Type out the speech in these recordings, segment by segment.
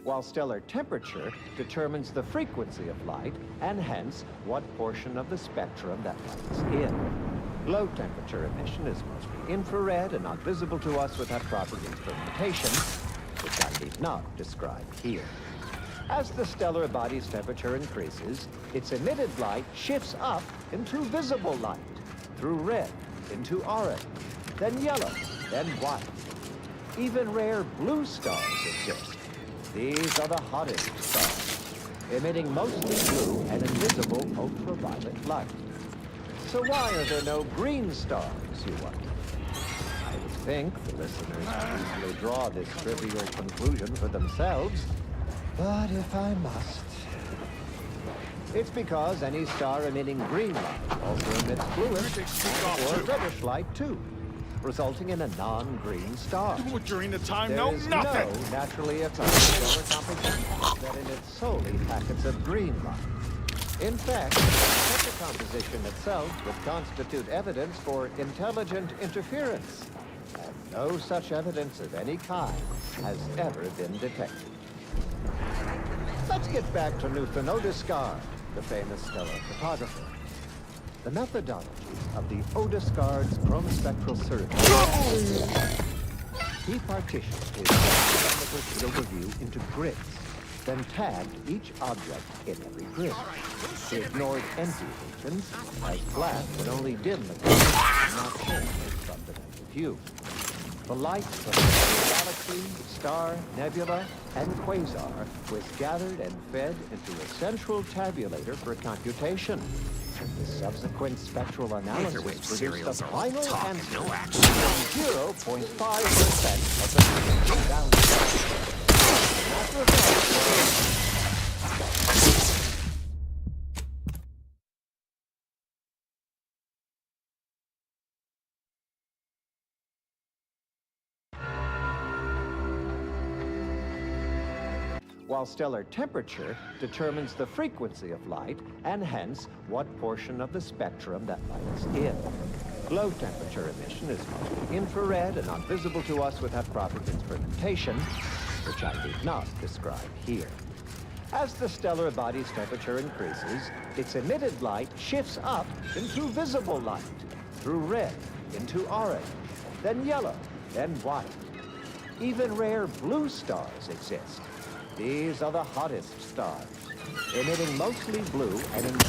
while stellar temperature determines the frequency of light and hence what portion of the spectrum that light is in. Low temperature emission is mostly infrared and not visible to us without proper instrumentation, which I need not describe here. As the stellar body's temperature increases, its emitted light shifts up into visible light, through red into orange, then yellow, then white. Even rare blue stars exist. These are the hottest stars, emitting mostly blue and invisible ultraviolet light. So why are there no green stars, you wonder? I would think the listeners could easily draw this trivial conclusion for themselves, but if I must... It's because any star emitting green light also emits bluish or reddish light too, resulting in a non-green star. Do it during the time, There no is nothing! no naturally occurring stellar composition that emits solely packets of green light. In fact, such a composition itself would constitute evidence for intelligent interference, and no such evidence of any kind has ever been detected. Let's get back to Newton Odescard, the famous stellar photographer. The methodology of the Odescard's chrome-spectral survey. He partitioned his astronomical field of view into grids, then tagged each object in every grid. He ignored empty regions, as black would only dim the color and not change its fundamental hue. The light from the galaxy, star, nebula, and quasar was gathered and fed into a central tabulator for computation. The subsequent spectral analysis produced a final answer of 0.5% of the frequency value. While stellar temperature determines the frequency of light and hence what portion of the spectrum that light is in. Low temperature emission is mostly infrared and not visible to us without proper instrumentation, which I need not describe here. As the stellar body's temperature increases, its emitted light shifts up into visible light, through red into orange, then yellow, then white. Even rare blue stars exist. These are the hottest stars, emitting mostly blue and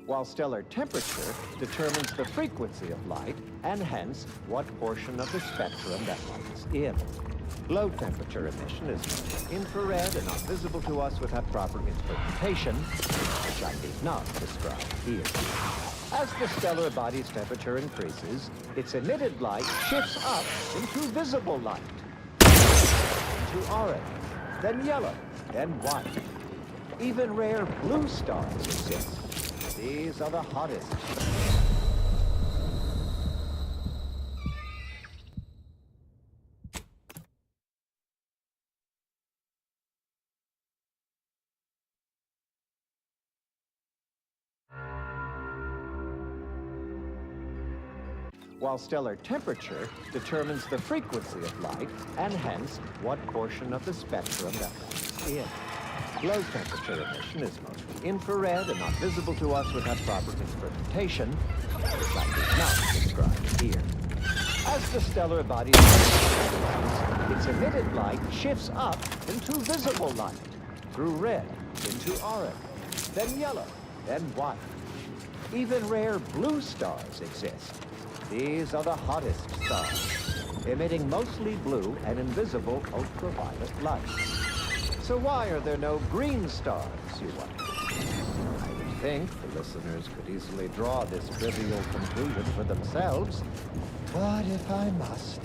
while stellar temperature determines the frequency of light and hence what portion of the spectrum that light is in. Low temperature emission is mostly infrared and not visible to us without proper instrumentation, which I need not describe here. As the stellar body's temperature increases, its emitted light shifts up into visible light, into orange, then yellow, then white. Even rare blue stars exist. These are the hottest. While stellar temperature determines the frequency of light and hence what portion of the spectrum that light is in. Low temperature emission is mostly infrared and not visible to us without proper instrumentation, which I did not describe here. As the stellar body increases, its emitted light shifts up into visible light, through red into orange, then yellow, then white. Even rare blue stars exist. These are the hottest stars, emitting mostly blue and invisible ultraviolet light. So why are there no green stars, you wonder? I would think the listeners could easily draw this trivial conclusion for themselves, but if I must...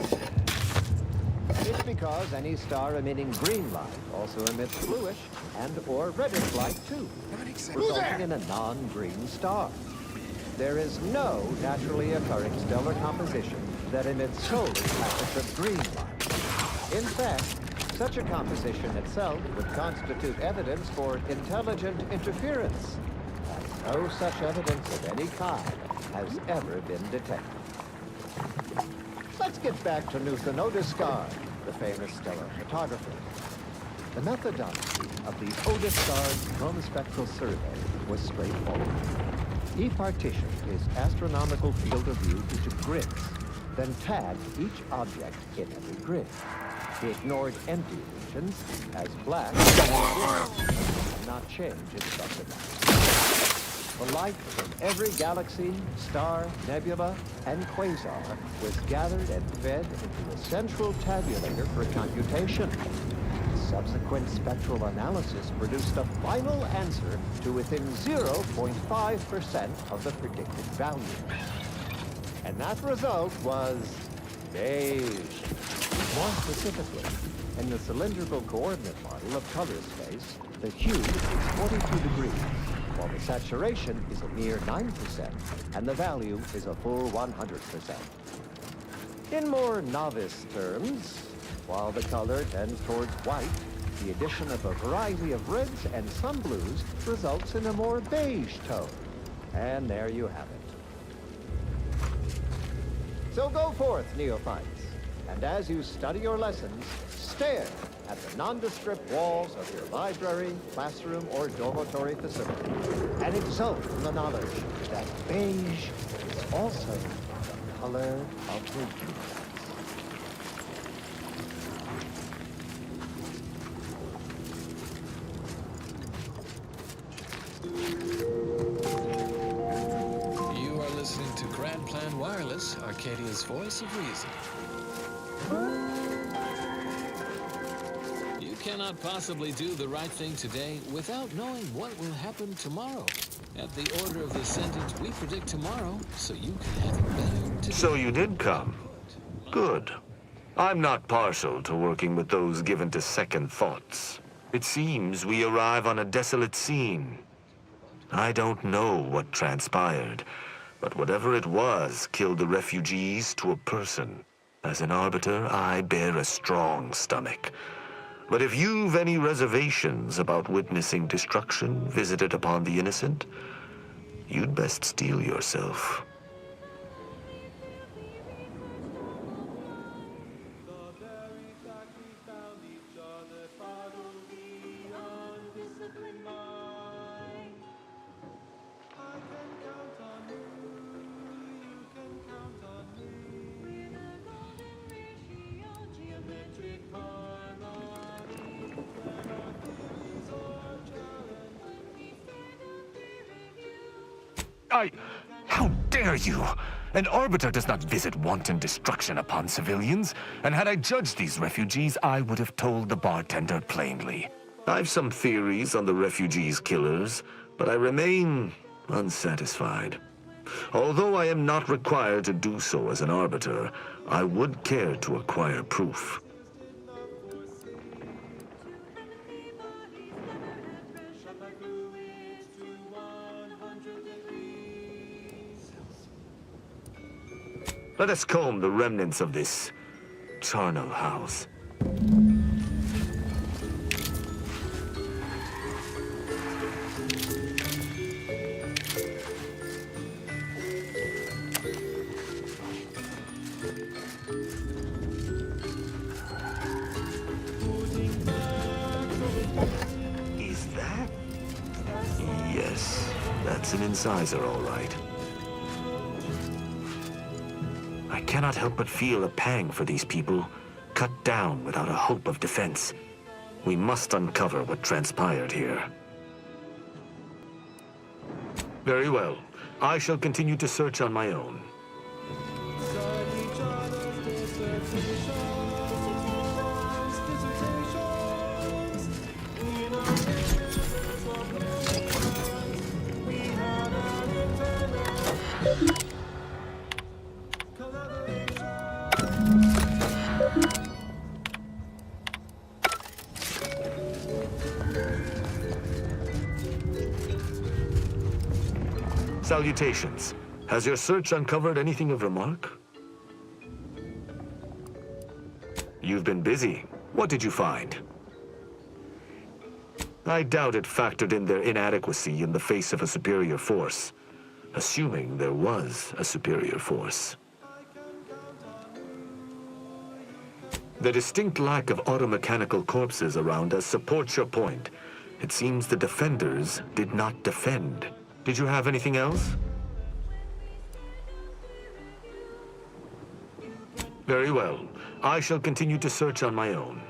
It's because any star emitting green light also emits bluish and or reddish light too, resulting in a non-green star. There is no naturally occurring stellar composition that emits solely packets of green light. In fact, Such a composition itself would constitute evidence for intelligent interference, and no such evidence of any kind has ever been detected. Let's get back to Newton Otiscard, the famous stellar photographer. The methodology of the Otiscard chromospectral survey was straightforward. He partitioned his astronomical field of view into grids, then tagged each object in every grid. He ignored empty regions as black and not change its subdivision. The light from every galaxy, star, nebula, and quasar was gathered and fed into a central tabulator for computation. Subsequent spectral analysis produced a final answer to within 0.5% of the predicted value. And that result was beige. More specifically, in the cylindrical coordinate model of color space, the hue is 42 degrees, while the saturation is a mere 9%, and the value is a full 100%. In more novice terms, while the color tends towards white, the addition of a variety of reds and some blues results in a more beige tone. And there you have it. So go forth, neophytes, and as you study your lessons, stare at the nondescript walls of your library, classroom, or dormitory facility, and exult in the knowledge that beige is also the color of the universe. You are listening to Grand Plan Wireless, Arcadia's voice of reason. You cannot possibly do the right thing today without knowing what will happen tomorrow. At the order of this sentence, we predict tomorrow, so you can have it better today. So you did come. Good. I'm not partial to working with those given to second thoughts. It seems we arrive on a desolate scene. I don't know what transpired, but whatever it was killed the refugees to a person. As an arbiter, I bear a strong stomach. But if you've any reservations about witnessing destruction visited upon the innocent, you'd best steel yourself. How dare you? An arbiter does not visit wanton destruction upon civilians, and had I judged these refugees, I would have told the bartender plainly. I've some theories on the refugees' killers, but I remain unsatisfied. Although I am not required to do so as an arbiter, I would care to acquire proof. Let us comb the remnants of this charnel house. Is that? Yes, that's an incisor, all right. I cannot help but feel a pang for these people, cut down without a hope of defense. We must uncover what transpired here. Very well. I shall continue to search on my own. Salutations. Has your search uncovered anything of remark? You've been busy. What did you find? I doubt it factored in their inadequacy in the face of a superior force, assuming there was a superior force. The distinct lack of automechanical corpses around us supports your point. It seems the defenders did not defend. Did you have anything else? Very well. I shall continue to search on my own.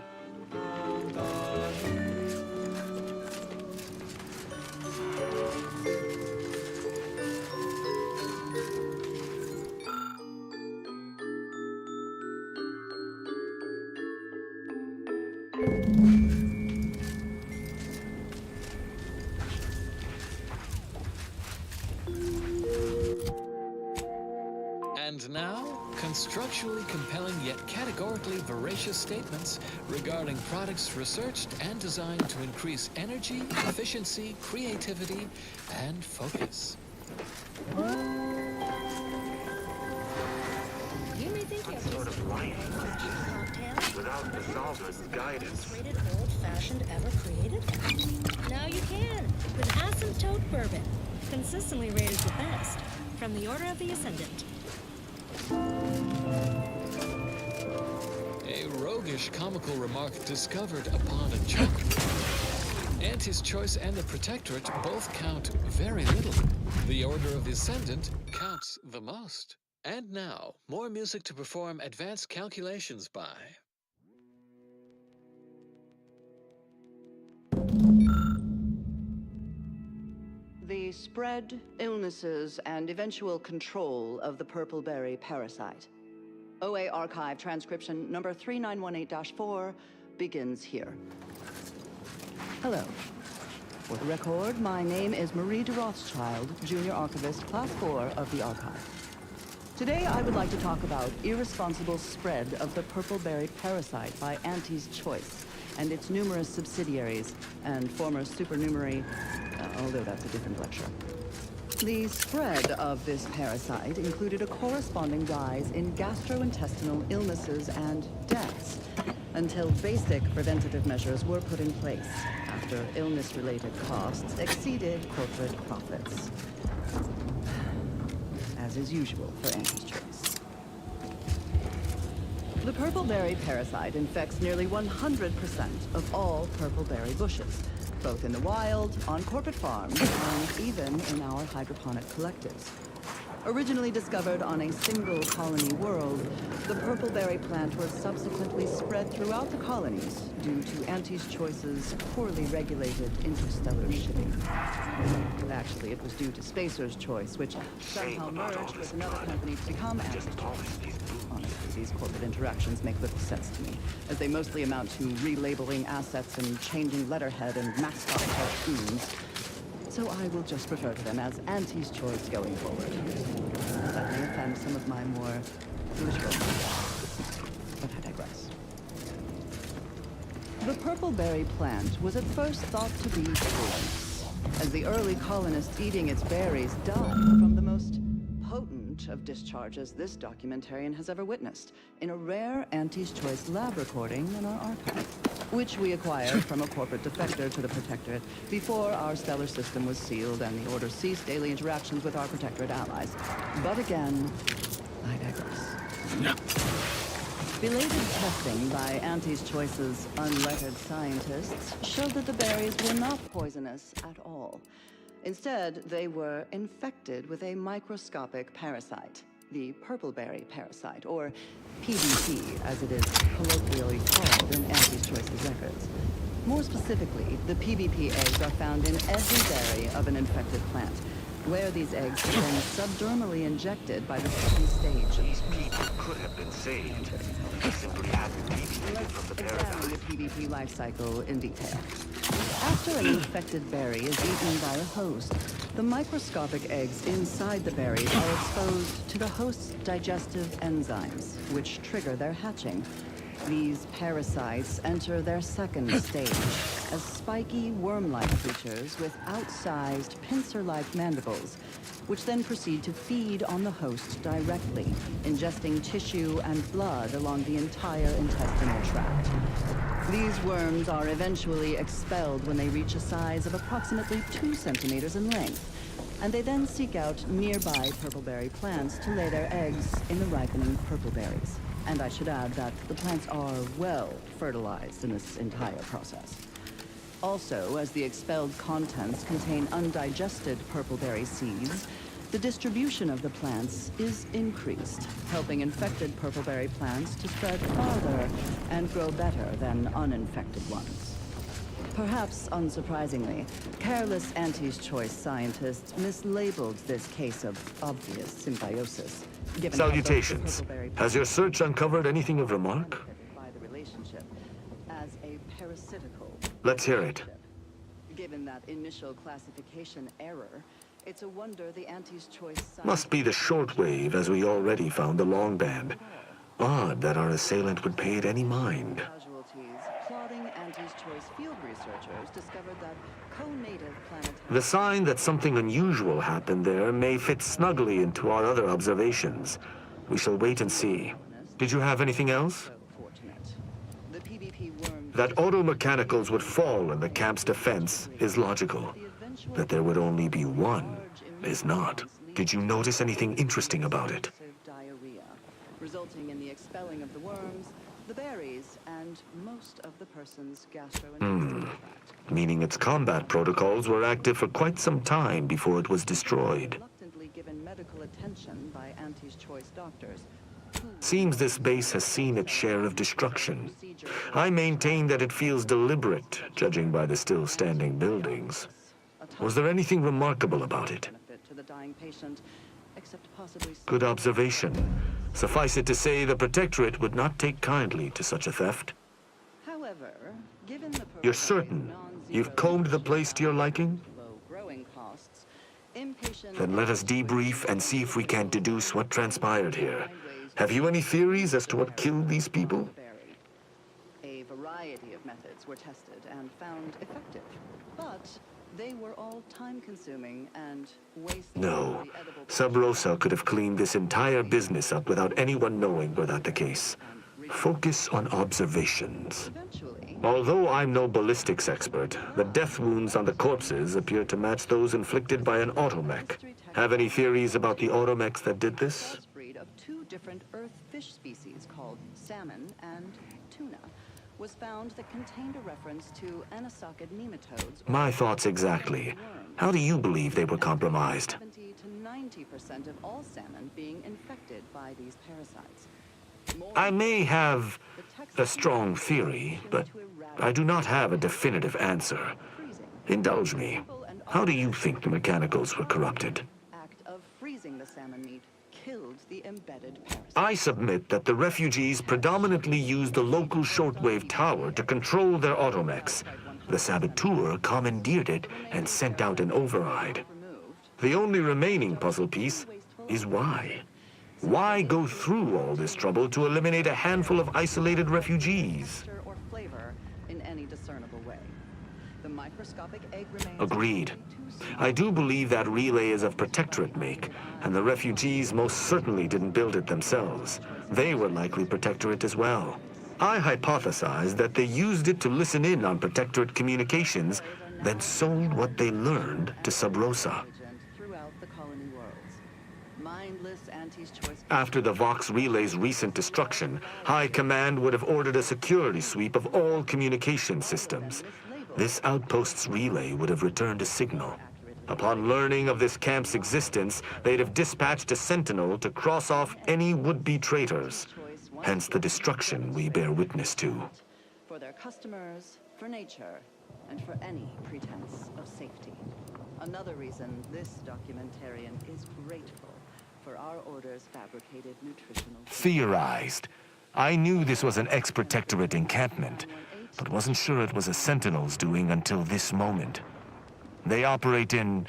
And now, constructually compelling yet categorically veracious statements regarding products researched and designed to increase energy, efficiency, creativity, and focus. You may think you're Sort of life cocktail without the solvent's guidance. rated old-fashioned ever created? Now you can with asymptote bourbon, consistently rated the best from the Order of the Ascendant. A roguish comical remark discovered upon a check. Auntie's Choice and the Protectorate both count very little. The Order of the Ascendant counts the most. And now, more music to perform advanced calculations by. The spread, illnesses, and eventual control of the purple berry parasite. OA Archive transcription number 3918-4 begins here. Hello. For the record, my name is Marie de Rothschild, Junior Archivist, Class 4 of the Archive. Today, I would like to talk about irresponsible spread of the purple berry parasite by Auntie's Choice and its numerous subsidiaries and former supernumerary, although that's a different lecture. The spread of this parasite included a corresponding rise in gastrointestinal illnesses and deaths until basic preventative measures were put in place after illness-related costs exceeded corporate profits. As is usual for Auntie's Choice. The purple-berry parasite infects nearly 100% of all purple-berry bushes, both in the wild, on corporate farms, and even in our hydroponic collectives. Originally discovered on a single colony world, the purple-berry plant was subsequently spread throughout the colonies due to Auntie's Choice's poorly regulated interstellar shipping. Actually, it was due to Spacer's Choice, which somehow merged with another company to become Auntie's Choice. Honestly, these corporate interactions make little sense to me, as they mostly amount to relabeling assets and changing letterhead and mascot cartoons. So I will just refer to them as Auntie's Choice going forward. That may offend some of my more foolish folks, but I digress. The purple-berry plant was at first thought to be poisonous, as the early colonists eating its berries died from the most potent of discharges this documentarian has ever witnessed, in a rare Auntie's Choice lab recording in our archive, which we acquired from a corporate defector to the Protectorate before our stellar system was sealed and the Order ceased daily interactions with our Protectorate allies. But again, I digress. Belated testing by Auntie's Choice's unlettered scientists showed that the berries were not poisonous at all. Instead, they were infected with a microscopic parasite, the purple-berry parasite, or PBP, as it is colloquially called in Auntie's Choice's records. More specifically, the PBP eggs are found in every berry of an infected plant, where these eggs are then subdermally injected by the second stage of the People could have been saved. They simply had to be from the Examine the PBP life cycle in detail. After an infected berry is eaten by a host, the microscopic eggs inside the berries are exposed to the host's digestive enzymes, which trigger their hatching. These parasites enter their second stage as spiky, worm-like creatures with outsized, pincer-like mandibles, which then proceed to feed on the host directly, ingesting tissue and blood along the entire intestinal tract. These worms are eventually expelled when they reach a size of approximately 2 centimeters in length, and they then seek out nearby purpleberry plants to lay their eggs in the ripening purpleberries. And I should add that the plants are well fertilized in this entire process. Also, as the expelled contents contain undigested purpleberry seeds, the distribution of the plants is increased, helping infected purpleberry plants to spread farther and grow better than uninfected ones. Perhaps unsurprisingly, careless Auntie's Choice scientists mislabeled this case of obvious symbiosis. Given how both the Salutations. purpleberry Has your search uncovered anything of remark? by the relationship as a parasitical. Let's hear it. Given that initial classification error, it's a wonder the Auntie's Choice Must be the shortwave, as we already found the long band. Odd that our assailant would pay it any mind. casualties. Plotting Auntie's Choice field researchers discovered that co-native planetary The sign that something unusual happened there may fit snugly into our other observations. We shall wait and see. Did you have anything else? so fortunate. The PvP worm That auto-mechanicals would fall in the camp's defense is logical. That there would only be one is not. Did you notice anything interesting about it? diarrhea, resulting in the expelling of the worms, the berries, and most of the person's gastrointestinal tract. Meaning its combat protocols were active for quite some time before it was destroyed. Reluctantly given medical attention by Auntie's Choice doctors. Seems this base has seen its share of destruction. I maintain that it feels deliberate, judging by the still standing buildings. Was there anything remarkable about it? Benefit to the dying patient, except possibly Good observation. Suffice it to say, the Protectorate would not take kindly to such a theft. However, given the You're certain you've combed the place to your liking? low growing costs, impatient Then let us debrief and see if we can deduce what transpired here. Have you any theories as to what killed these people? a variety of methods were tested and found effective, but they were all time-consuming and wasteful. No. Sub Rosa could have cleaned this entire business up without anyone knowing were that the case. Focus on observations. Eventually, Although I'm no ballistics expert, the death wounds on the corpses appear to match those inflicted by an automech. Have any theories about the automechs that did this? breed of 2 different earth fish species called salmon and tuna was found that contained a reference to anisakid nematodes. My thoughts exactly. How do you believe they were compromised? 70 to 90% of all salmon being infected by these parasites. I may have a strong theory, but I do not have a definitive answer. Indulge me. How do you think the mechanicals were corrupted? Act of freezing the salmon meat killed the embedded parasite. I submit that the refugees predominantly used the local shortwave tower to control their automechs. The saboteur commandeered it and sent out an override. The only remaining puzzle piece is why. Why go through all this trouble to eliminate a handful of isolated refugees? Texture or flavor in any discernible way. The microscopic egg remains Agreed. too small. I do believe that relay is of Protectorate make, and the refugees most certainly didn't build it themselves. They were likely Protectorate as well. I hypothesize that they used it to listen in on Protectorate communications, then sold what they learned to Sub Rosa. Throughout the colony worlds. Mindless Auntie's Choice. After the Vox Relay's recent destruction, High Command would have ordered a security sweep of all communication systems. This outpost's relay would have returned a signal. Upon learning of this camp's existence, they'd have dispatched a sentinel to cross off any would-be traitors. Hence the destruction we bear witness to. For their customers, for nature, and for any pretense of safety. Another reason this documentarian is grateful for our order's fabricated nutritional Theorized. I knew this was an ex-Protectorate encampment, but wasn't sure it was a Sentinel's doing until this moment. They operate in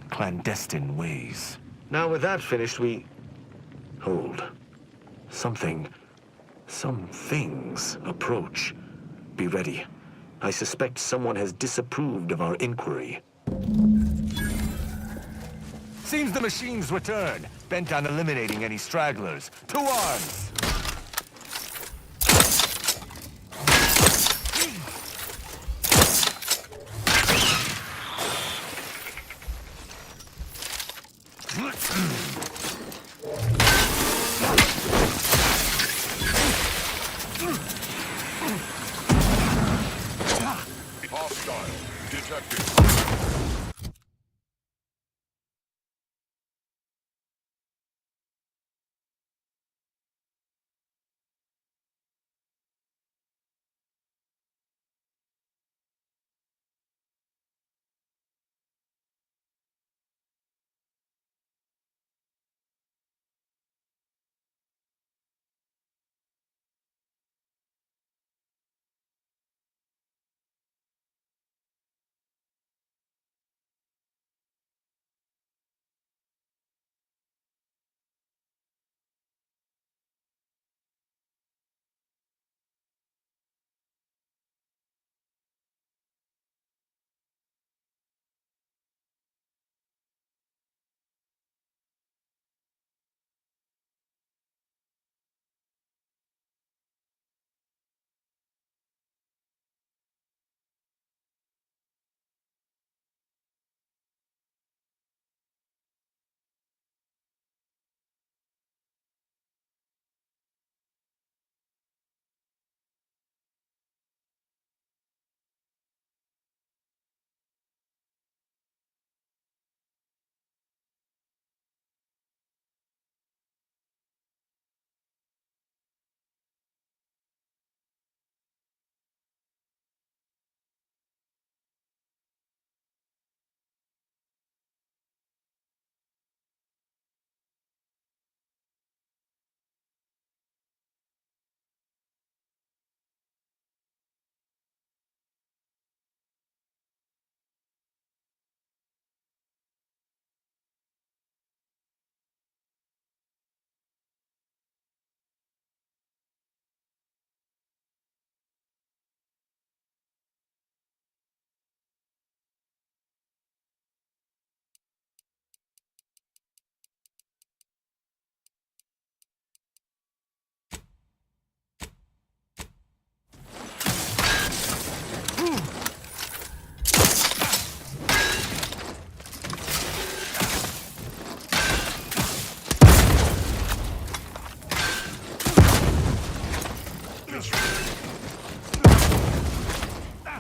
clandestine ways. Now with that finished, Hold. Some things approach. Be ready. I suspect someone has disapproved of our inquiry. Seems the machines return, bent on eliminating any stragglers. To arms! Hostile. Detected.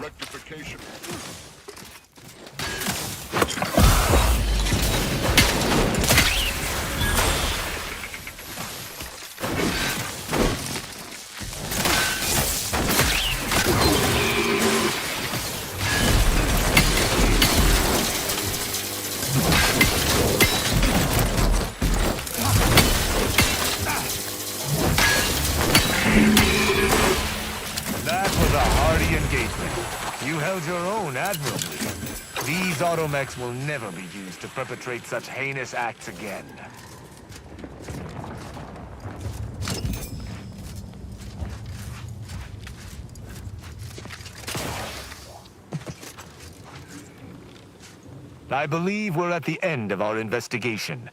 Rectification. That was a hardy engagement. You held your own admirably. These automechs will never be used to perpetrate such heinous acts again. I believe we're at the end of our investigation.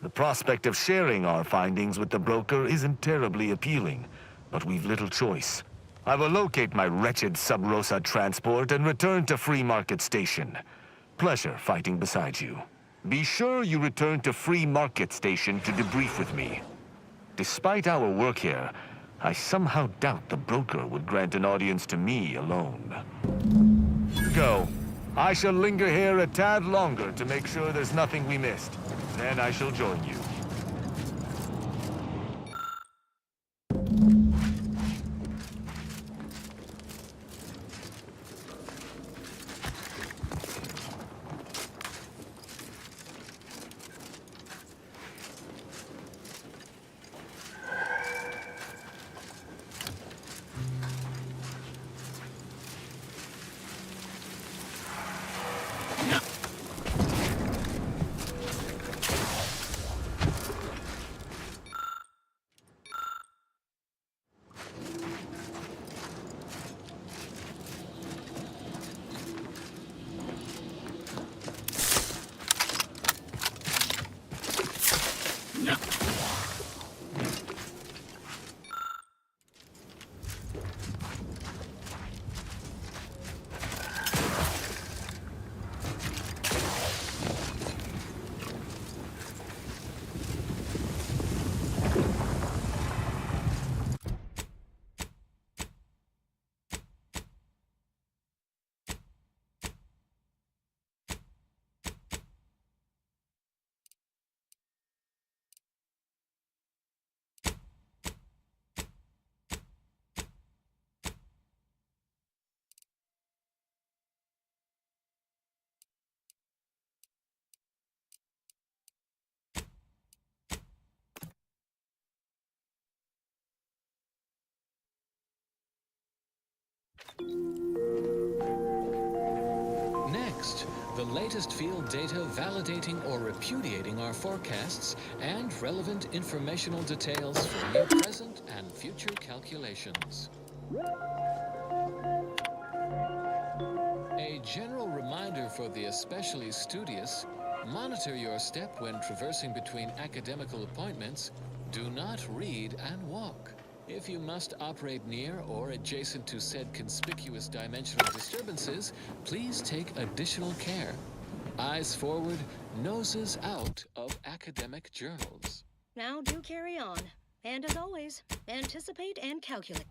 The prospect of sharing our findings with the broker isn't terribly appealing, but we've little choice. I will locate my wretched Sub Rosa transport and return to Free Market Station. Pleasure fighting beside you. Be sure you return to Free Market Station to debrief with me. Despite our work here, I somehow doubt the broker would grant an audience to me alone. Go. I shall linger here a tad longer to make sure there's nothing we missed. Then I shall join you. Next, the latest field data validating or repudiating our forecasts and relevant informational details for new present and future calculations. A general reminder for the especially studious: monitor your step when traversing between academical appointments. Do not read and walk. If you must operate near or adjacent to said conspicuous dimensional disturbances, please take additional care. Eyes forward, noses out of academic journals. Now do carry on. And as always, anticipate and calculate.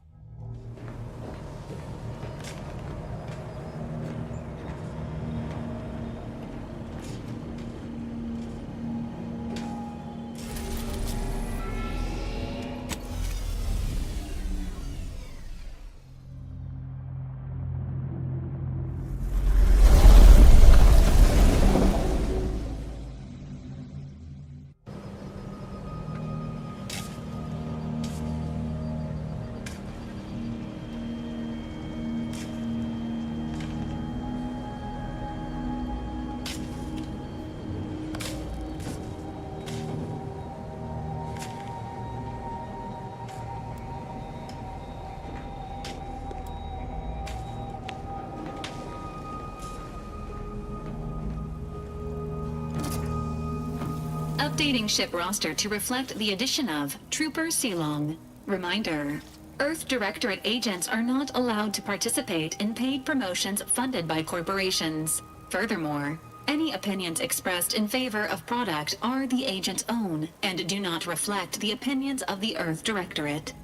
Updating ship roster to reflect the addition of Trooper Silong. Reminder: Earth Directorate agents are not allowed to participate in paid promotions funded by corporations. Furthermore, any opinions expressed in favor of product are the agent's own and do not reflect the opinions of the Earth Directorate.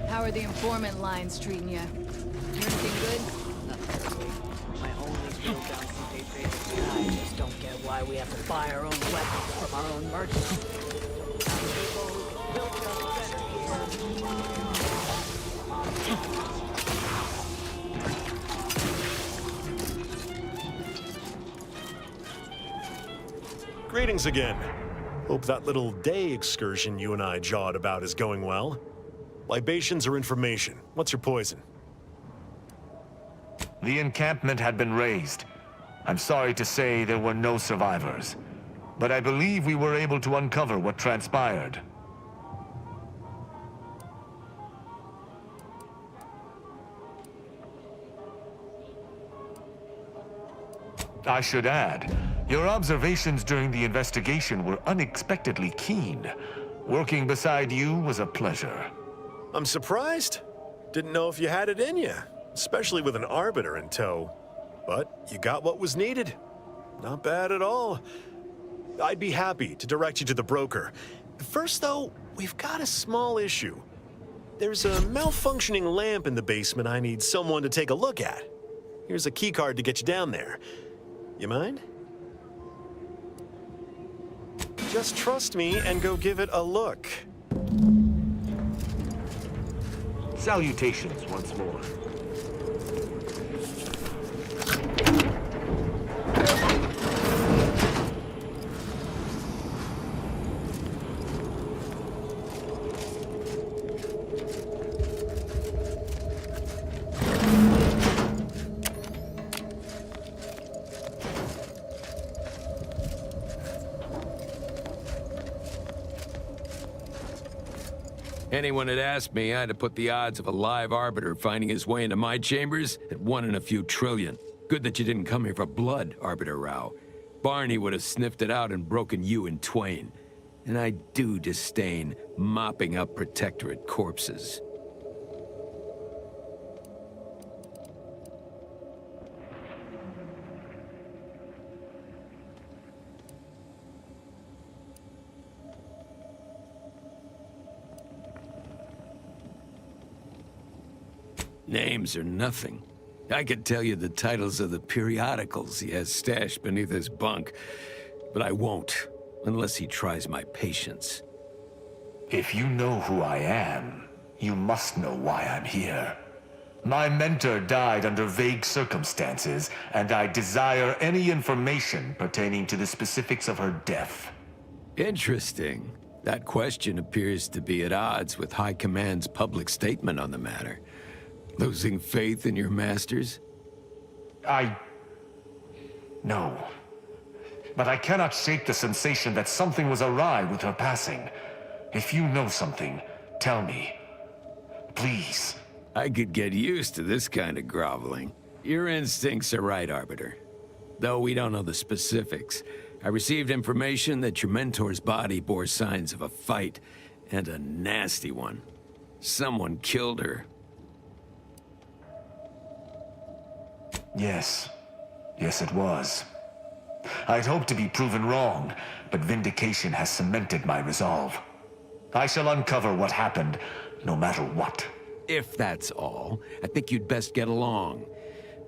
How are the informant lines treating you? Hear anything good? Nothing really. My only drill down from Daybreak. I just don't get why we have to buy our own weapons from our own merchants. People who built us better here. Greetings again. Hope that little day excursion you and I jawed about is going well. Libations or information? What's your poison? The encampment had been razed. I'm sorry to say there were no survivors, but I believe we were able to uncover what transpired. I should add, your observations during the investigation were unexpectedly keen. Working beside you was a pleasure. I'm surprised. Didn't know if you had it in you, especially with an Arbiter in tow. But you got what was needed. Not bad at all. I'd be happy to direct you to the broker. First, though, we've got a small issue. There's a malfunctioning lamp in the basement I need someone to take a look at. Here's a keycard to get you down there. You mind? Just trust me and go give it a look. Salutations once more. Anyone had asked me, I'd have put the odds of a live Arbiter finding his way into my chambers at 1 in a few trillion. Good that you didn't come here for blood, Arbiter Rao. Barney would have sniffed it out and broken you in twain. And I do disdain mopping up Protectorate corpses. Names are nothing. I could tell you the titles of the periodicals he has stashed beneath his bunk, but I won't, unless he tries my patience. If you know who I am, you must know why I'm here. My mentor died under vague circumstances, and I desire any information pertaining to the specifics of her death. Interesting. That question appears to be at odds with High Command's public statement on the matter. Losing faith in your masters? No. But I cannot shake the sensation that something was awry with her passing. If you know something, tell me. Please. I could get used to this kind of groveling. Your instincts are right, Arbiter. Though we don't know the specifics, I received information that your mentor's body bore signs of a fight, and a nasty one. Someone killed her. Yes. Yes, it was. I'd hoped to be proven wrong, but vindication has cemented my resolve. I shall uncover what happened, no matter what. If that's all, I think you'd best get along.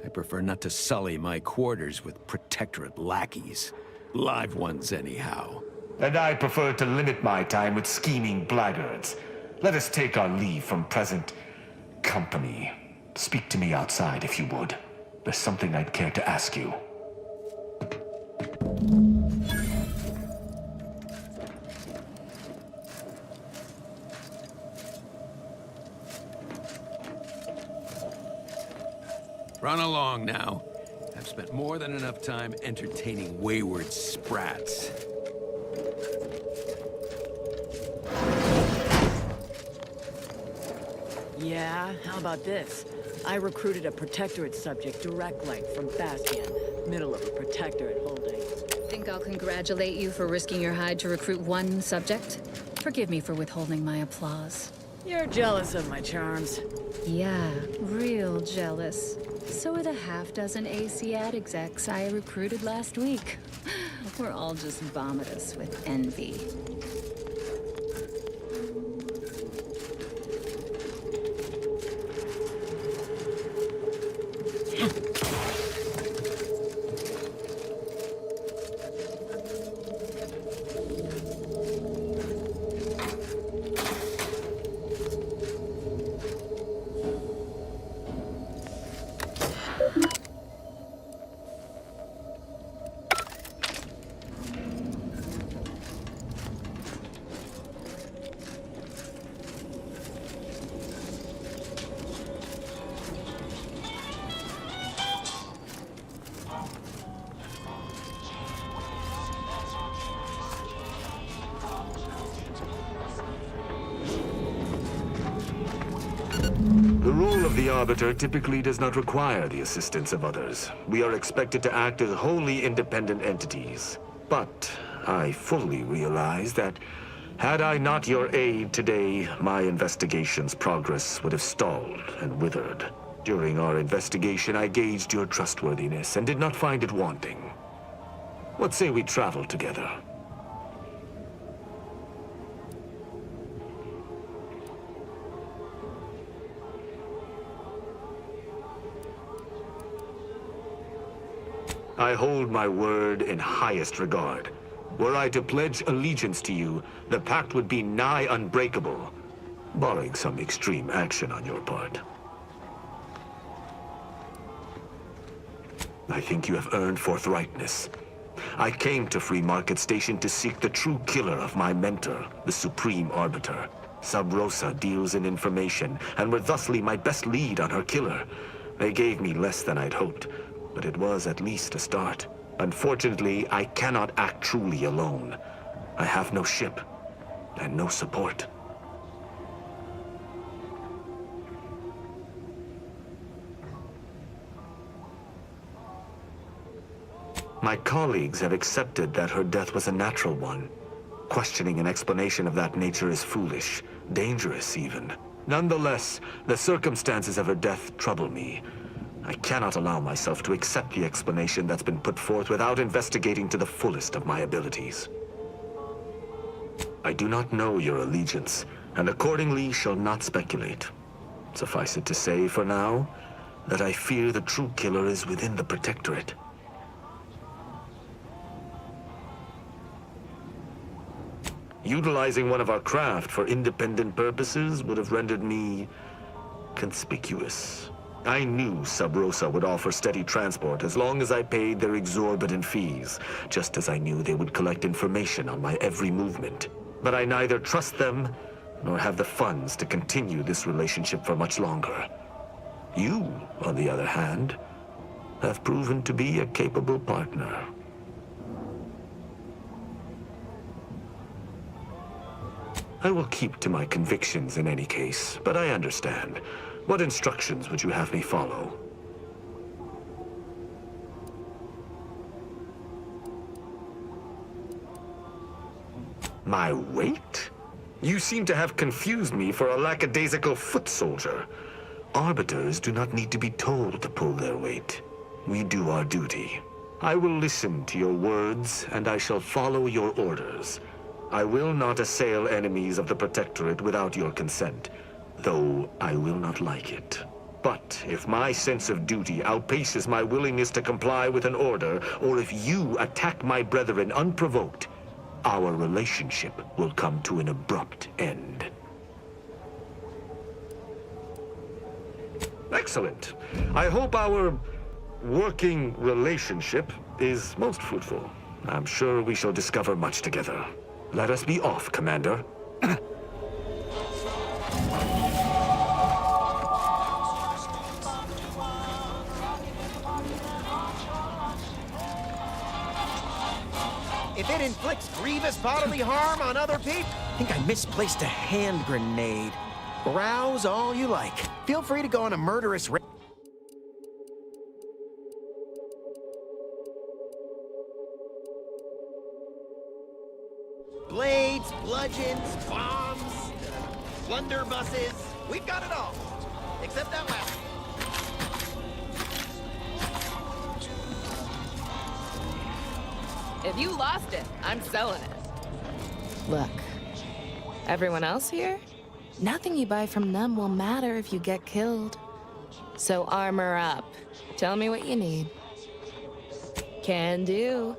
I prefer not to sully my quarters with Protectorate lackeys. Live ones, anyhow. And I prefer to limit my time with scheming blackguards. Let us take our leave from present company. Speak to me outside, if you would. There's something I'd care to ask you. Run along now. I've spent more than enough time entertaining wayward sprats. Yeah, how about this? I recruited a Protectorate subject direct link from Bastion, middle of a Protectorate holding. Think I'll congratulate you for risking your hide to recruit one subject? Forgive me for withholding my applause. You're jealous of my charms. Yeah, real jealous. So are the half-dozen AC-ad execs I recruited last week. We're all just vomitous with envy. The role of the Arbiter typically does not require the assistance of others. We are expected to act as wholly independent entities. But I fully realize that had I not your aid today, my investigation's progress would have stalled and withered. During our investigation, I gauged your trustworthiness and did not find it wanting. What say we travel together? I hold my word in highest regard. Were I to pledge allegiance to you, the pact would be nigh unbreakable, barring some extreme action on your part. I think you have earned forthrightness. I came to Free Market Station to seek the true killer of my mentor, the Supreme Arbiter. Sub Rosa deals in information, and were thusly my best lead on her killer. They gave me less than I'd hoped, but it was at least a start. Unfortunately, I cannot act truly alone. I have no ship, and no support. My colleagues have accepted that her death was a natural one. Questioning an explanation of that nature is foolish, dangerous even. Nonetheless, the circumstances of her death trouble me. I cannot allow myself to accept the explanation that's been put forth without investigating to the fullest of my abilities. I do not know your allegiance, and accordingly shall not speculate. Suffice it to say, for now, that I fear the true killer is within the Protectorate. Utilizing one of our craft for independent purposes would have rendered me conspicuous. I knew Sub Rosa would offer steady transport as long as I paid their exorbitant fees, just as I knew they would collect information on my every movement. But I neither trust them nor have the funds to continue this relationship for much longer. You, on the other hand, have proven to be a capable partner. I will keep to my convictions in any case, but I understand. What instructions would you have me follow? My weight? You seem to have confused me for a lackadaisical foot soldier. Arbiters do not need to be told to pull their weight. We do our duty. I will listen to your words, and I shall follow your orders. I will not assail enemies of the Protectorate without your consent, though I will not like it. But if my sense of duty outpaces my willingness to comply with an order, or if you attack my brethren unprovoked, our relationship will come to an abrupt end. Excellent. I hope our working relationship is most fruitful. I'm sure we shall discover much together. Let us be off, Commander. If it inflicts grievous bodily harm on other people... I think I misplaced a hand grenade. Browse all you like. Feel free to go on a murderous... Blades, bludgeons, bombs, blunderbusses. We've got it all. Except that last one. If you lost it, I'm selling it. Look, everyone else here? Nothing you buy from them will matter if you get killed. So armor up. Tell me what you need. Can do.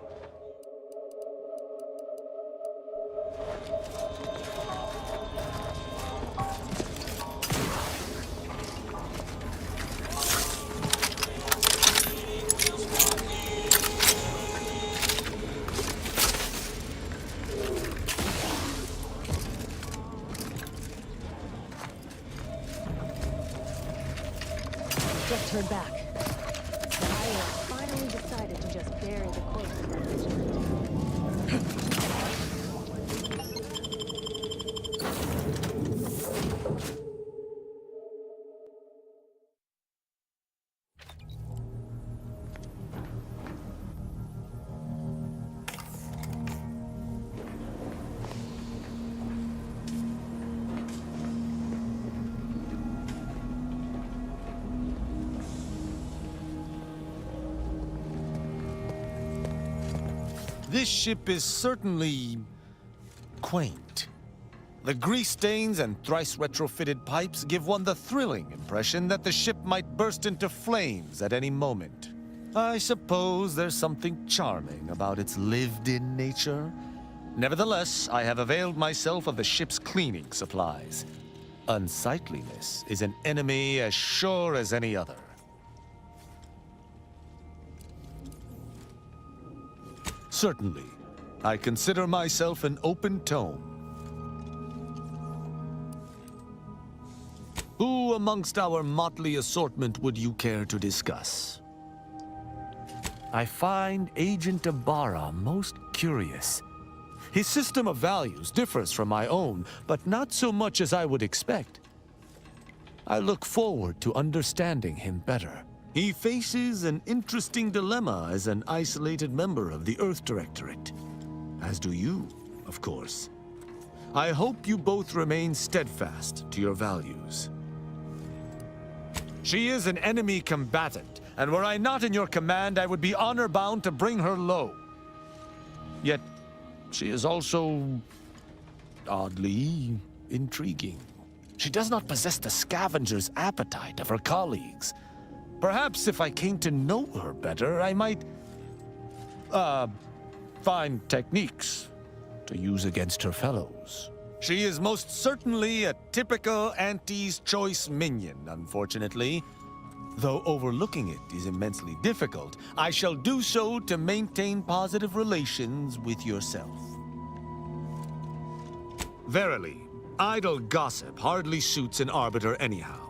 Just heard back. The IO finally decided to just bury the corpse of our vigilant. This ship is certainly quaint. The grease stains and thrice retrofitted pipes give one the thrilling impression that the ship might burst into flames at any moment. I suppose there's something charming about its lived-in nature. Nevertheless, I have availed myself of the ship's cleaning supplies. Unsightliness is an enemy as sure as any other. Certainly, I consider myself an open tome. Who amongst our motley assortment would you care to discuss? I find Agent Ibarra most curious. His system of values differs from my own, but not so much as I would expect. I look forward to understanding him better. He faces an interesting dilemma as an isolated member of the Earth Directorate. As do you, of course. I hope you both remain steadfast to your values. She is an enemy combatant, and were I not in your command, I would be honor-bound to bring her low. Yet, she is also oddly intriguing. She does not possess the scavenger's appetite of her colleagues. Perhaps if I came to know her better, I might, find techniques to use against her fellows. She is most certainly a typical Auntie's choice minion, unfortunately. Though overlooking it is immensely difficult, I shall do so to maintain positive relations with yourself. Verily, idle gossip hardly suits an arbiter anyhow.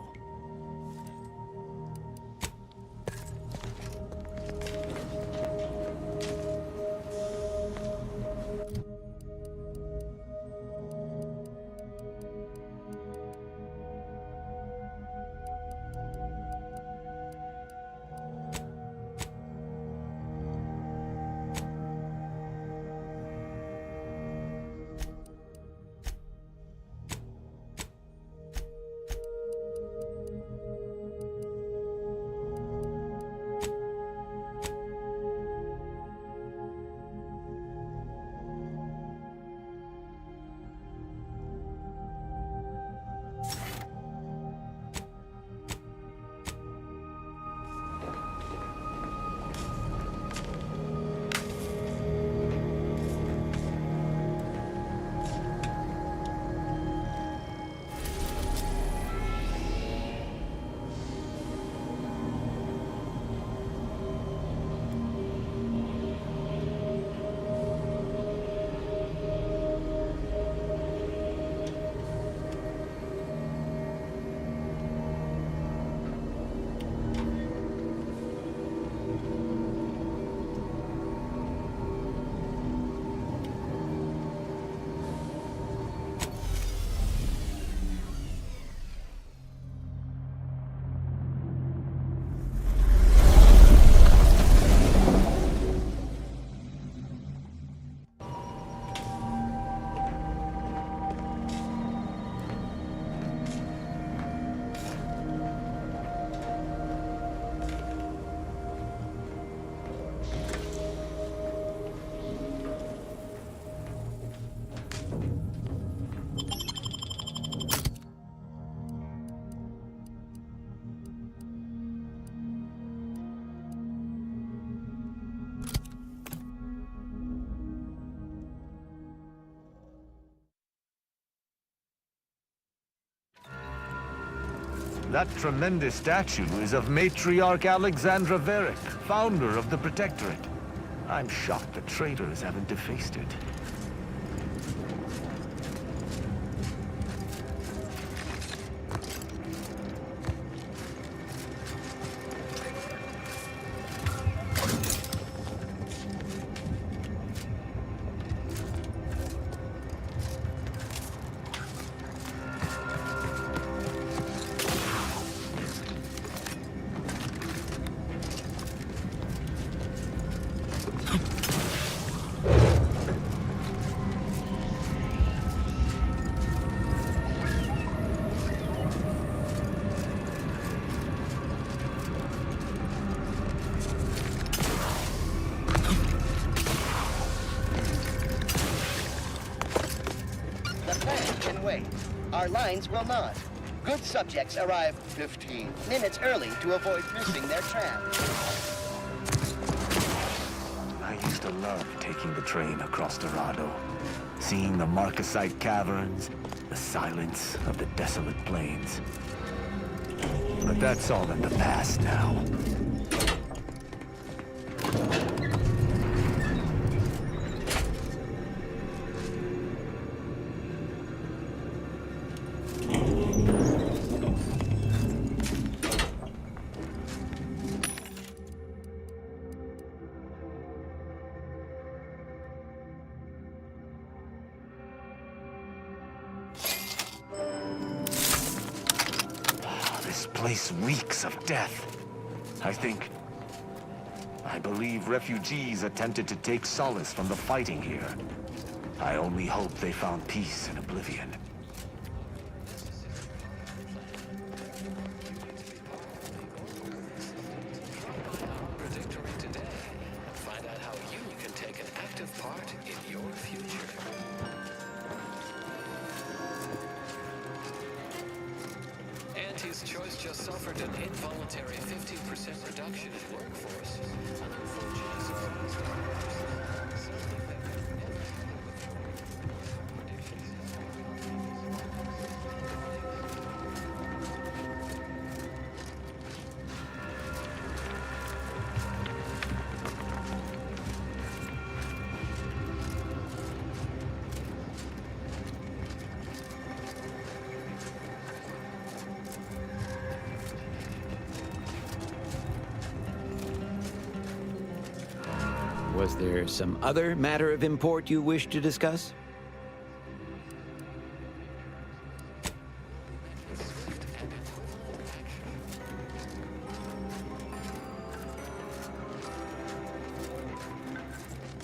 That tremendous statue is of Matriarch Alexandra Verick, founder of the Protectorate. I'm shocked the traitors haven't defaced it. Our lines will not. Good subjects arrive 15 minutes early to avoid missing their tram. I used to love taking the train across Dorado, seeing the Marcasite caverns, the silence of the desolate plains. But that's all in the past now. This place reeks of death. I believe refugees attempted to take solace from the fighting here. I only hope they found peace in oblivion. Predictory today. Find out how you can take an active part in your future. Auntie's Choice just suffered an involuntary 15% reduction in workforce. An unfortunate surprise to our person. Something that could never happen with predictions. Was there some other matter of import you wish to discuss?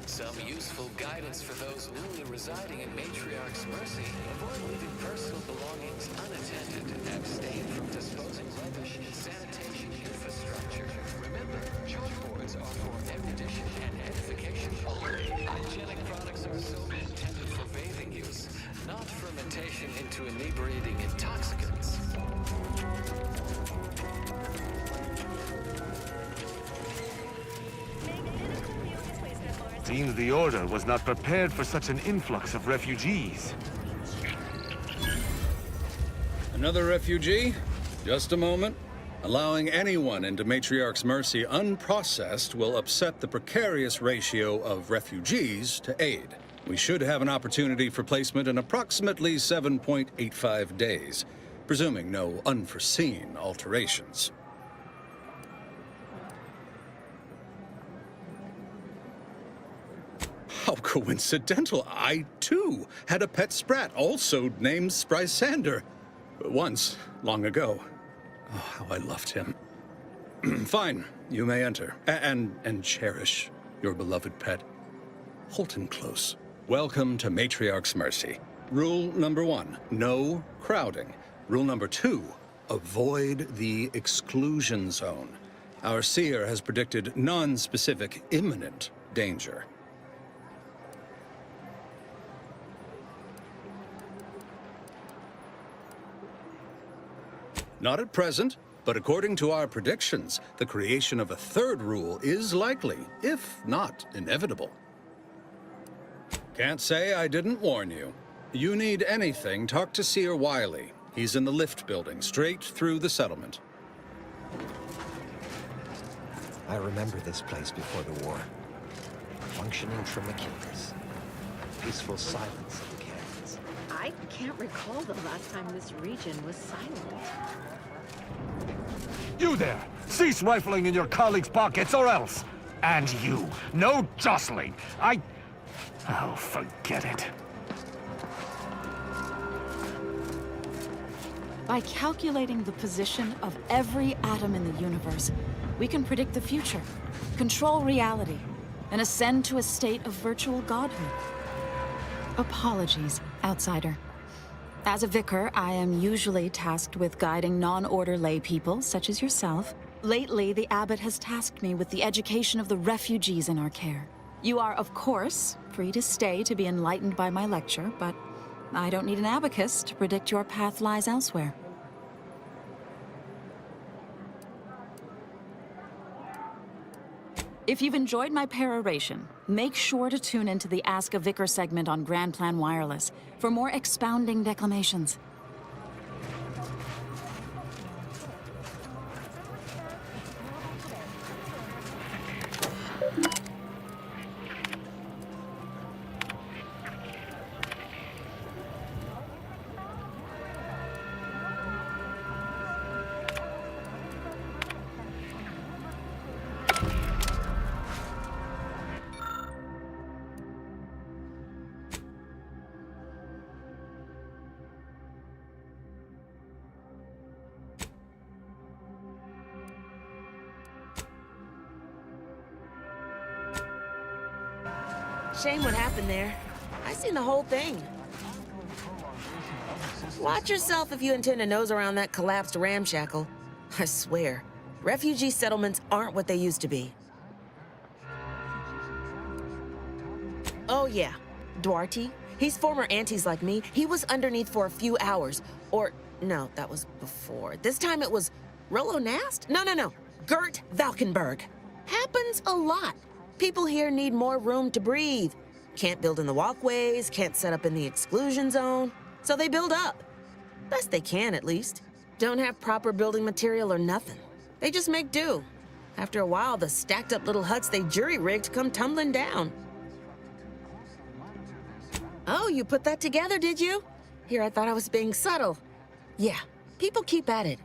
Some useful guidance for those newly residing in Matriarch's Mercy. Avoid leaving personal belongings unattended. Abstain from disposing rubbish in sanitation infrastructure. Remember, chalkboards are for erudition and edification only. Hygienic products are solely intended for bathing use, not fermentation into inebriating intoxicants. Seems the Order was not prepared for such an influx of refugees. Another refugee? Just a moment. Allowing anyone into Matriarch's Mercy unprocessed will upset the precarious ratio of refugees to aid. We should have an opportunity for placement in approximately 7.85 days, presuming no unforeseen alterations. How coincidental. I, too, had a pet sprat, also named Sprysander. Once, long ago. Oh, how I loved him. Fine, you may enter. And cherish your beloved pet. Hold him close. Welcome to Matriarch's Mercy. Rule number 1, no crowding. Rule number 2, avoid the exclusion zone. Our seer has predicted non-specific imminent danger. Not at present, but according to our predictions, the creation of a third rule is likely, if not inevitable. Can't say I didn't warn you. You need anything, talk to Seer Wiley. He's in the lift building, straight through the settlement. I remember this place before the war. Functioning Trimachilus. Peaceful silence of the canyons. I can't recall the last time this region was silent. You there! Cease rifling in your colleagues' pockets or else! And you, no jostling! Oh, forget it. By calculating the position of every atom in the universe, we can predict the future, control reality, and ascend to a state of virtual godhood. Apologies, outsider. As a vicar, I am usually tasked with guiding non-order lay people, such as yourself. Lately, the abbot has tasked me with the education of the refugees in our care. You are, of course, free to stay to be enlightened by my lecture, but I don't need an abacus to predict your path lies elsewhere. If you've enjoyed my peroration, make sure to tune into the Ask a Vicar segment on Grand Plan Wireless for more expounding declamations. Shame what happened there. I seen the whole thing. Watch yourself if you intend to nose around that collapsed ramshackle. I swear, refugee settlements aren't what they used to be. Oh yeah, Duarte. He's former aunties like me. He was underneath for a few hours. Or, no, that was before. This time it was Rollo Nast? No. Gert Valkenburg. Happens a lot. People here need more room to breathe. Can't build in the walkways, can't set up in the exclusion zone. So they build up. Best they can, at least. Don't have proper building material or nothing. They just make do. After a while, the stacked up little huts they jury-rigged come tumbling down. Oh, you put that together, did you? Here, I thought I was being subtle. Yeah, people keep at it.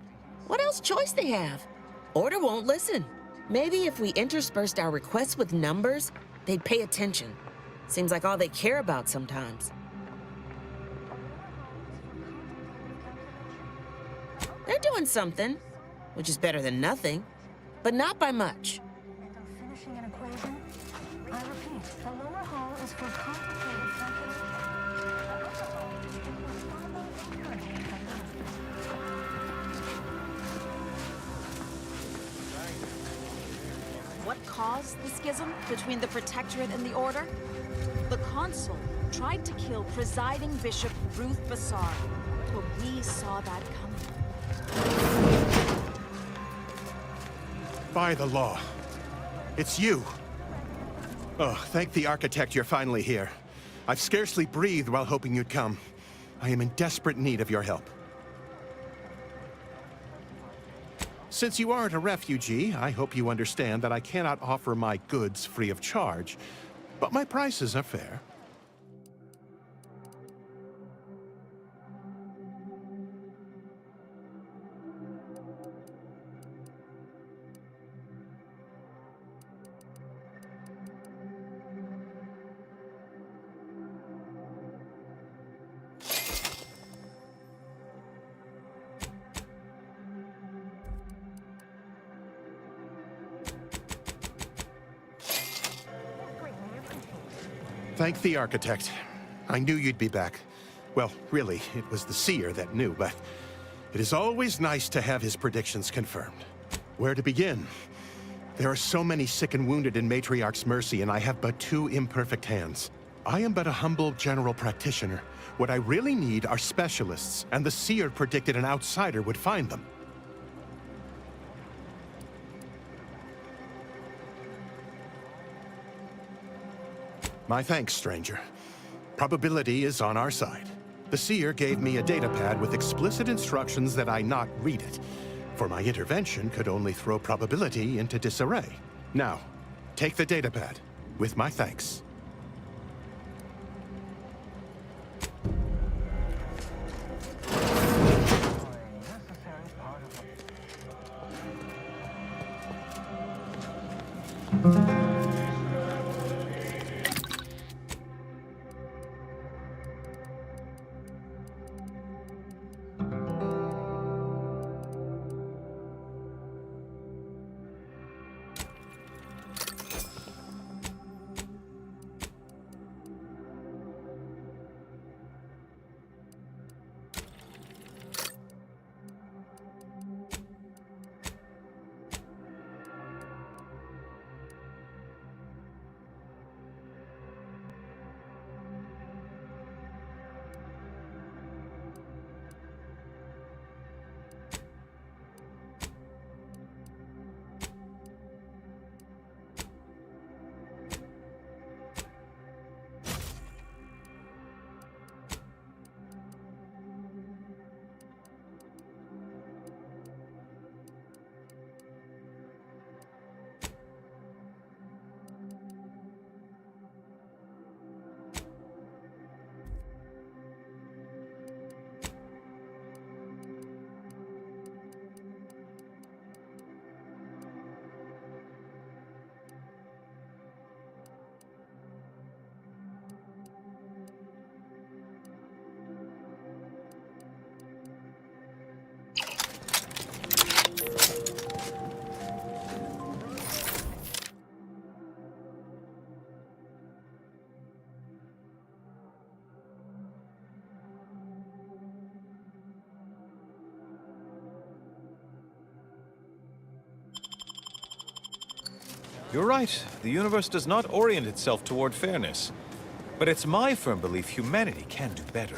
What else choice they have? Order won't listen. Maybe if we interspersed our requests with numbers, they'd pay attention. Seems like all they care about sometimes. They're doing something, which is better than nothing, but not by much. Finishing an equation? I repeat, the lower hall is for complicated calculations. What caused the schism between the Protectorate and the Order? The Consul tried to kill presiding Bishop Ruth Bassar, but we saw that coming. By the law. It's you. Oh, thank the architect you're finally here. I've scarcely breathed while hoping you'd come. I am in desperate need of your help. Since you aren't a refugee, I hope you understand that I cannot offer my goods free of charge, but my prices are fair. Thank the architect. I knew you'd be back. Well, really, it was the seer that knew, but it is always nice to have his predictions confirmed. Where to begin? There are so many sick and wounded in Matriarch's mercy, and I have but 2 imperfect hands. I am but a humble general practitioner. What I really need are specialists, and the seer predicted an outsider would find them. My thanks, stranger. Probability is on our side. The seer gave me a datapad with explicit instructions that I not read it, for my intervention could only throw probability into disarray. Now, take the datapad, with my thanks. You're right. The universe does not orient itself toward fairness. But it's my firm belief humanity can do better.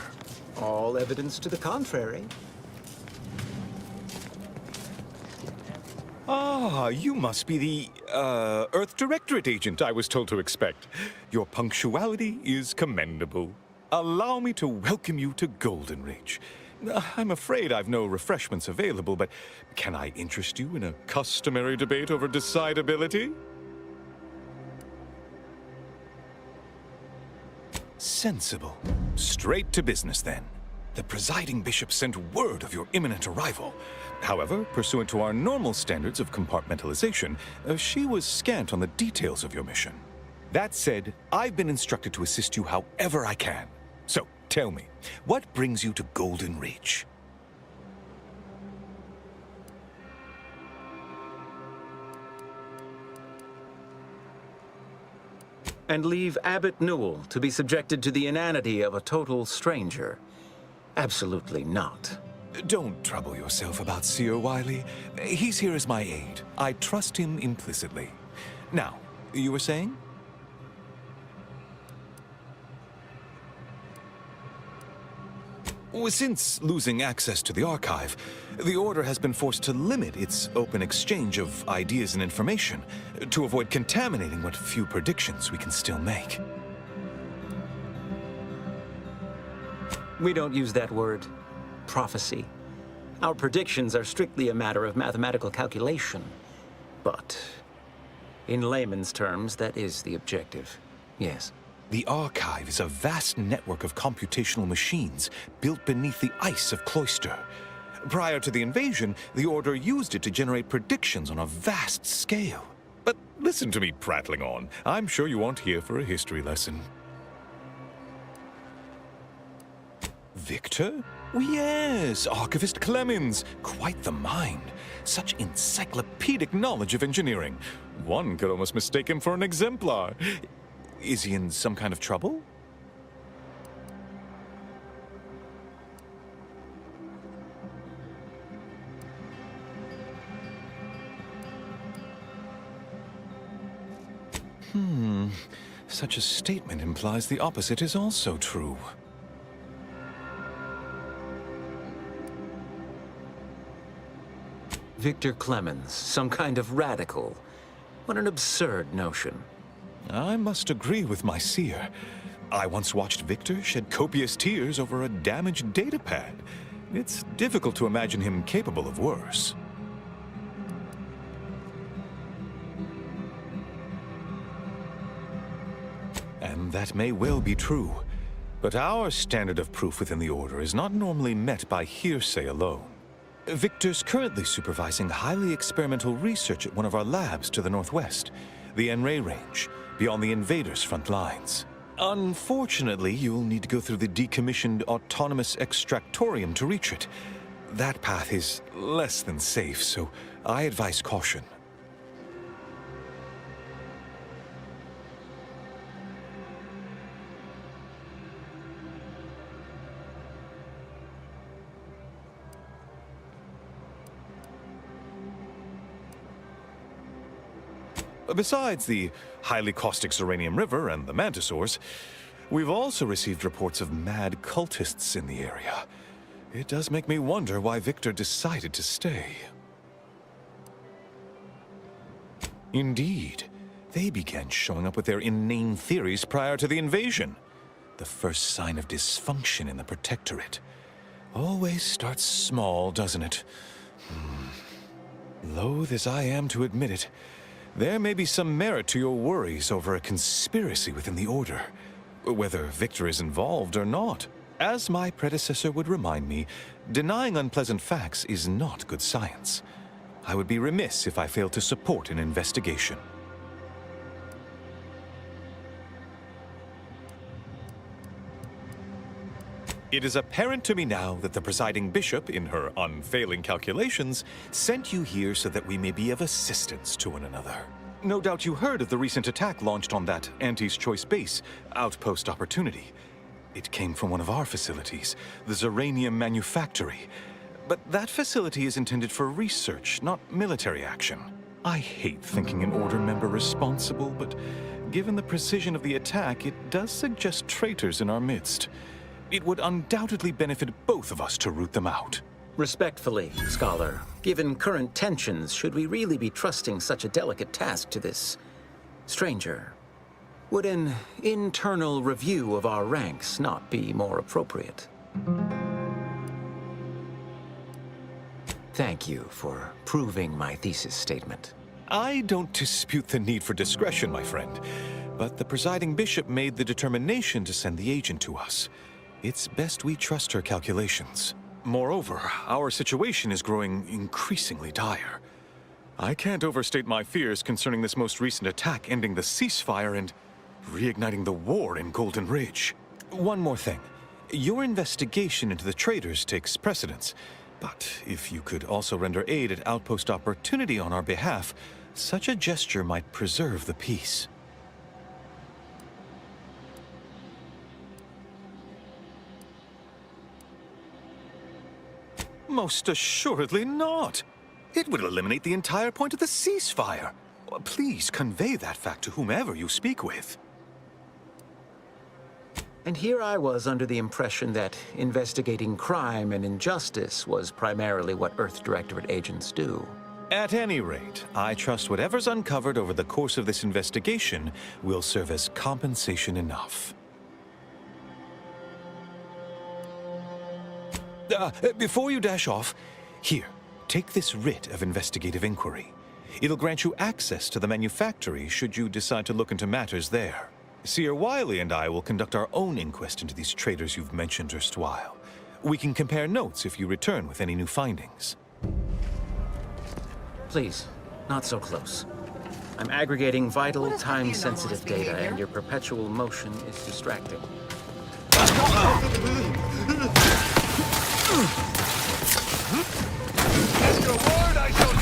All evidence to the contrary. Ah, you must be the, Earth Directorate agent I was told to expect. Your punctuality is commendable. Allow me to welcome you to Golden Ridge. I'm afraid I've no refreshments available, but can I interest you in a customary debate over decidability? Sensible. Straight to business, then. The presiding bishop sent word of your imminent arrival. However, pursuant to our normal standards of compartmentalization, she was scant on the details of your mission. That said, I've been instructed to assist you however I can. So, tell me, what brings you to Golden Ridge? And leave Abbot Newell to be subjected to the inanity of a total stranger. Absolutely not. Don't trouble yourself about Seer Wiley. He's here as my aide. I trust him implicitly. Now, you were saying? Since losing access to the archive, the Order has been forced to limit its open exchange of ideas and information to avoid contaminating what few predictions we can still make. We don't use that word, prophecy. Our predictions are strictly a matter of mathematical calculation. But, in layman's terms, that is the objective, yes. The archive is a vast network of computational machines built beneath the ice of Cloister. Prior to the invasion, the Order used it to generate predictions on a vast scale. But listen to me prattling on. I'm sure you aren't here for a history lesson. Victor? Oh, yes, Archivist Clemens. Quite the mind. Such encyclopedic knowledge of engineering. One could almost mistake him for an exemplar. Is he in some kind of trouble? Such a statement implies the opposite is also true. Victor Clemens, some kind of radical. What an absurd notion. I must agree with my seer. I once watched Victor shed copious tears over a damaged datapad. It's difficult to imagine him capable of worse. And that may well be true. But our standard of proof within the Order is not normally met by hearsay alone. Victor's currently supervising highly experimental research at one of our labs to the northwest, the Enray Range, beyond the invaders' front lines. Unfortunately, you'll need to go through the decommissioned autonomous extractorium to reach it. That path is less than safe, so I advise caution. Besides the highly caustic Xeranium River and the Mantisaurs, we've also received reports of mad cultists in the area. It does make me wonder why Victor decided to stay. Indeed, they began showing up with their inane theories prior to the invasion. The first sign of dysfunction in the Protectorate. Always starts small, doesn't it? Loath as I am to admit it, there may be some merit to your worries over a conspiracy within the Order, whether Victor is involved or not. As my predecessor would remind me, denying unpleasant facts is not good science. I would be remiss if I failed to support an investigation. It is apparent to me now that the presiding bishop, in her unfailing calculations, sent you here so that we may be of assistance to one another. No doubt you heard of the recent attack launched on that Anti's Choice base, Outpost Opportunity. It came from one of our facilities, the Xeranium Manufactory. But that facility is intended for research, not military action. I hate thinking an Order member responsible, but given the precision of the attack, it does suggest traitors in our midst. It would undoubtedly benefit both of us to root them out. Respectfully, Scholar, given current tensions, should we really be trusting such a delicate task to this stranger? Would an internal review of our ranks not be more appropriate? Thank you for proving my thesis statement. I don't dispute the need for discretion, my friend, but the presiding bishop made the determination to send the agent to us. It's best we trust her calculations. Moreover, our situation is growing increasingly dire. I can't overstate my fears concerning this most recent attack ending the ceasefire and reigniting the war in Golden Ridge. One more thing. Your investigation into the traitors takes precedence. But if you could also render aid at Outpost Opportunity on our behalf, such a gesture might preserve the peace. Most assuredly not. It would eliminate the entire point of the ceasefire. Please convey that fact to whomever you speak with. And here I was under the impression that investigating crime and injustice was primarily what Earth Directorate agents do. At any rate, I trust whatever's uncovered over the course of this investigation will serve as compensation enough. Before you dash off, here, take this writ of investigative inquiry. It'll grant you access to the manufactory should you decide to look into matters there. Seer Wiley and I will conduct our own inquest into these traitors you've mentioned erstwhile. We can compare notes if you return with any new findings. Please, not so close. I'm aggregating vital, time-sensitive data, and your perpetual motion is distracting. Get your word, I shall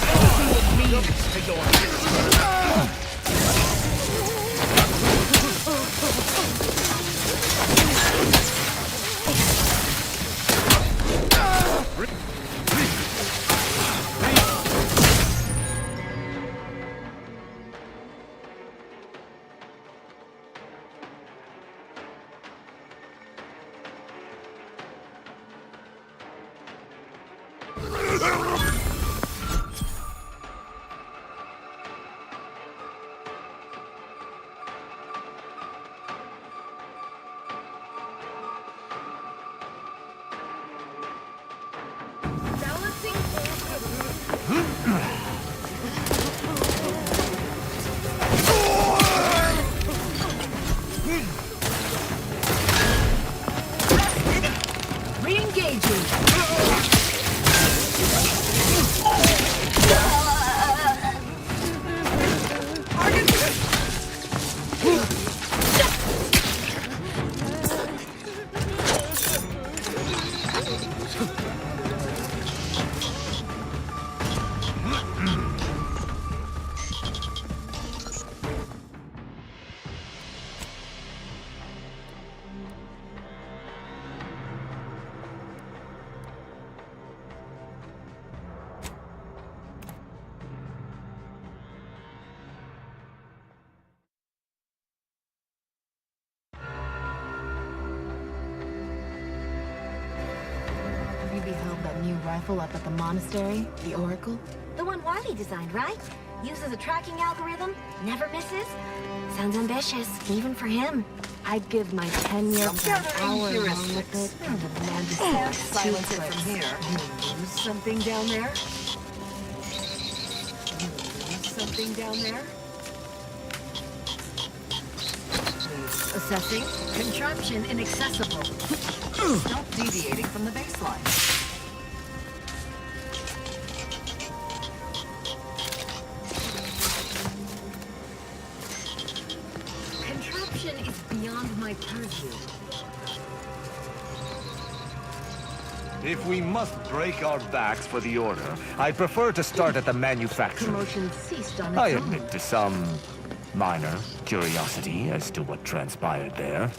Rifle up at the monastery, the Oracle. The one Wiley designed, right? Uses a tracking algorithm, never misses. Sounds ambitious, even for him. I'd give my 10-year hour along with it, and the man Can't just silence it from here. You lose something down there? You lose something down there? assessing. Contraption inaccessible. Stop deviating from the baseline. Contraption is beyond my purview. If we must break our backs for the Order, I'd prefer to start at the manufacturer. Commotion ceased on its I own. admit to some minor curiosity as to what transpired there.